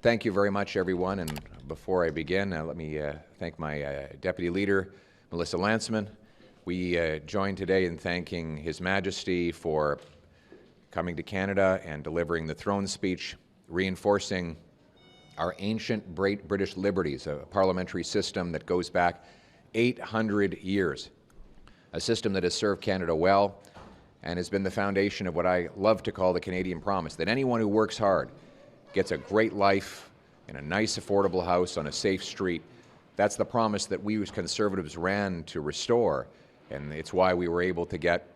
Thank you very much, everyone. And before I begin, let me thank my Deputy Leader, Melissa Lanceman. We join today in thanking His Majesty for coming to Canada and delivering the throne speech, reinforcing our ancient British liberties, a parliamentary system that goes back 800 years, a system that has served Canada well and has been the foundation of what I love to call the Canadian promise, that anyone who works hard gets a great life in a nice, affordable house on a safe street. That's the promise that we as Conservatives ran to restore, and it's why we were able to get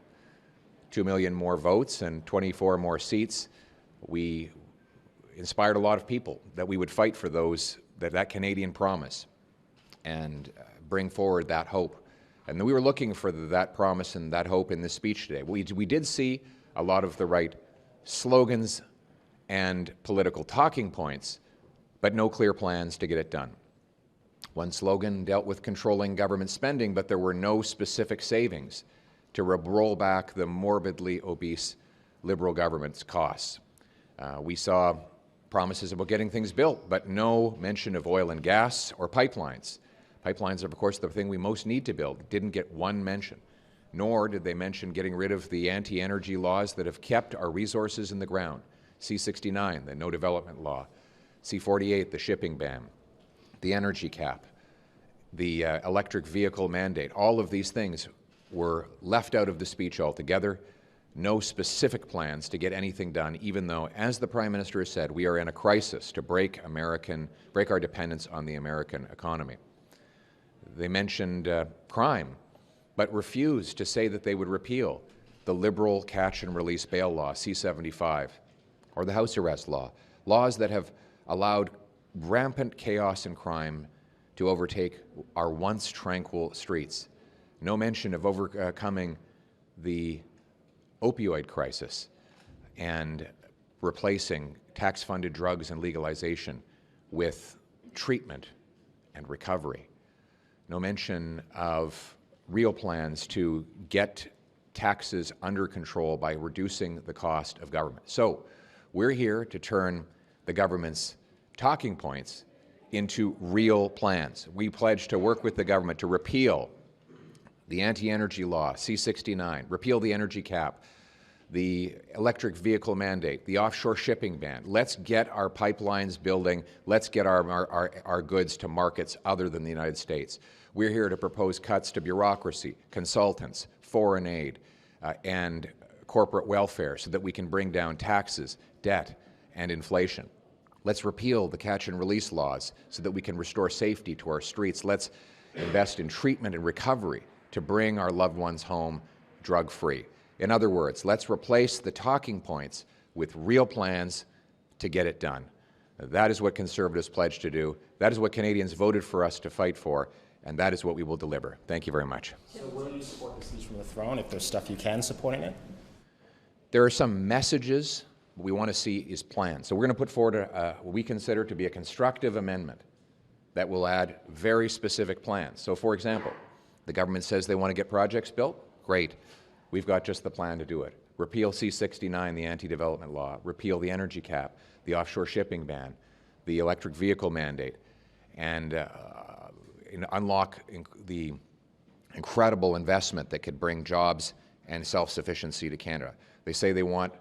2 million more votes and 24 more seats. We inspired a lot of people that we would fight for that Canadian promise and bring forward that hope. And we were looking for that promise and that hope in this speech today. We did see a lot of the right slogans and political talking points, but no clear plans to get it done. One slogan dealt with controlling government spending, but there were no specific savings to roll back the morbidly obese Liberal government's costs. We saw promises about getting things built, but no mention of oil and gas or pipelines. Pipelines are, of course, the thing we most need to build. Didn't get one mention. Nor did they mention getting rid of the anti-energy laws that have kept our resources in the ground. C-69, the no development law. C-48, the shipping ban. The energy cap. The electric vehicle mandate. All of these things were left out of the speech altogether. No specific plans to get anything done, even though, as the Prime Minister has said, we are in a crisis to break our dependence on the American economy. They mentioned crime, but refused to say that they would repeal the Liberal catch and release bail law, C-75, or the house arrest law, laws that have allowed rampant chaos and crime to overtake our once tranquil streets. No mention of overcoming the opioid crisis and replacing tax-funded drugs and legalization with treatment and recovery. No mention of real plans to get taxes under control by reducing the cost of government. So we're here to turn the government's talking points into real plans. We pledge to work with the government to repeal the anti-energy law, C-69, repeal the energy cap, the electric vehicle mandate, the offshore shipping ban. Let's get our pipelines building. Let's get our goods to markets other than the United States. We're here to propose cuts to bureaucracy, consultants, foreign aid, and corporate welfare so that we can bring down taxes, debt, and inflation. Let's repeal the catch and release laws so that we can restore safety to our streets. Let's invest in treatment and recovery to bring our loved ones home drug-free. In other words, let's replace the talking points with real plans to get it done. That is what Conservatives pledged to do. That is what Canadians voted for us to fight for, and that is what we will deliver. Thank you very much. So will you support the speech from the throne if there's stuff you can support in it? There are some messages we want to see is plans. So we're going to put forward what we consider to be a constructive amendment that will add very specific plans. So for example, the government says they want to get projects built. Great. We've got just the plan to do it. Repeal C-69, the anti-development law. Repeal the energy cap, the offshore shipping ban, the electric vehicle mandate, and unlock the incredible investment that could bring jobs and self-sufficiency to Canada. They say they want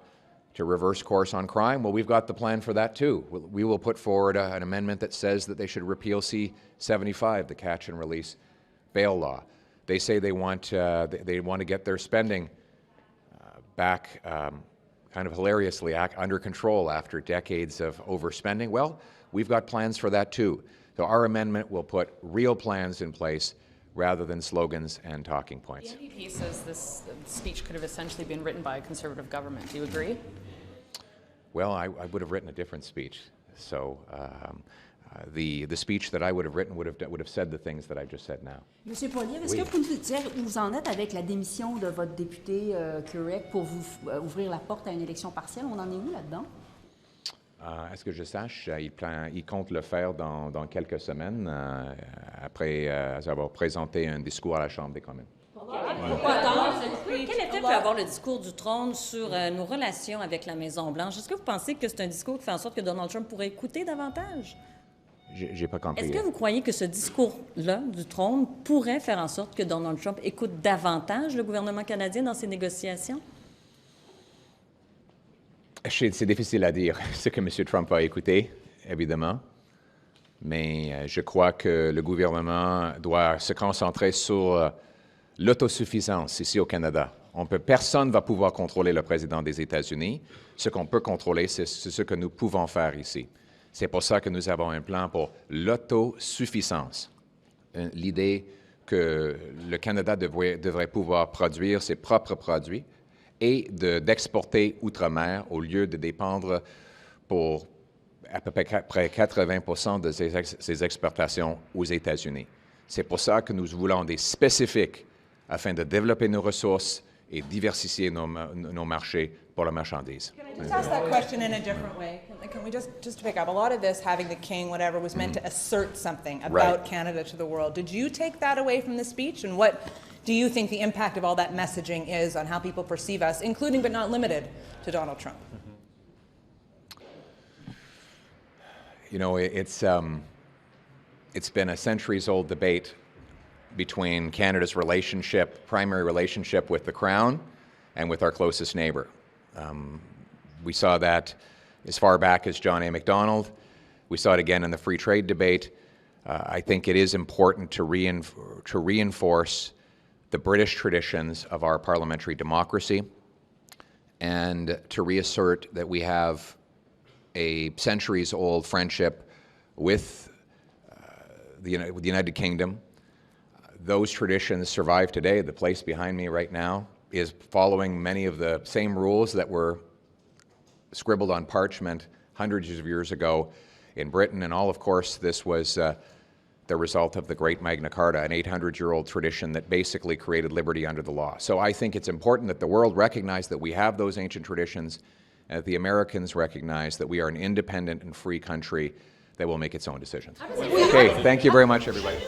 to reverse course on crime. Well, we've got the plan for that too. We will put forward an amendment that says that they should repeal C-75, the catch and release bail law. They say they want to get their spending back kind of hilariously under control after decades of overspending. Well, we've got plans for that too. So our amendment will put real plans in place rather than slogans and talking points. The NDP says this speech could have essentially been written by a Conservative government. Do you agree? Well, I would have written a different speech. So the speech that I would have written would have said the things that I've just said now. Monsieur Poilievre, est-ce que vous pouvez nous dire où vous en êtes avec la démission de votre député Québec pour vous ouvrir la porte à une élection partielle? On en est où là-dedans? À ce que je sache, il compte le faire dans quelques semaines, après avoir présenté un discours à la Chambre des communes. Quel effet peut avoir le discours du trône sur nos relations avec la Maison-Blanche? Est-ce que vous pensez que c'est un discours qui fait en sorte que Donald Trump pourrait écouter davantage? J'ai pas compris. Est-ce que vous croyez que ce discours-là du trône pourrait faire en sorte que Donald Trump écoute davantage le gouvernement canadien dans ses négociations? C'est difficile à dire ce que M. Trump va écouter, évidemment, mais je crois que le gouvernement doit se concentrer sur l'autosuffisance ici au Canada. Personne ne va pouvoir contrôler le président des États-Unis. Ce qu'on peut contrôler, c'est ce que nous pouvons faire ici. C'est pour ça que nous avons un plan pour l'autosuffisance. L'idée que le Canada devrait pouvoir produire ses propres produits et d'exporter outre-mer au lieu de dépendre pour à peu près 80% de ses exportations aux États-Unis. C'est pour ça que nous voulons des spécifiques afin de développer nos ressources et diversifier nos marchés pour la marchandise. Can I just ask that question in a different way? Can we just to pick up, a lot of this, having the king, whatever, was meant to assert something about Canada to the world. Did you take that away from the speech? And what do you think the impact of all that messaging is on how people perceive us, including but not limited to Donald Trump? You know, it's been a centuries-old debate between Canada's primary relationship with the Crown and with our closest neighbor. We saw that as far back as John A. Macdonald. We saw it again in the free trade debate. I think it is important to reinforce the British traditions of our parliamentary democracy and to reassert that we have a centuries-old friendship with the United Kingdom. Those traditions survive today. The place behind me right now is following many of the same rules that were scribbled on parchment hundreds of years ago in Britain. And all, of course, this was the result of the Great Magna Carta, an 800-year-old tradition that basically created liberty under the law. So I think it's important that the world recognize that we have those ancient traditions and that the Americans recognize that we are an independent and free country that will make its own decisions. Okay, thank you very much, everybody.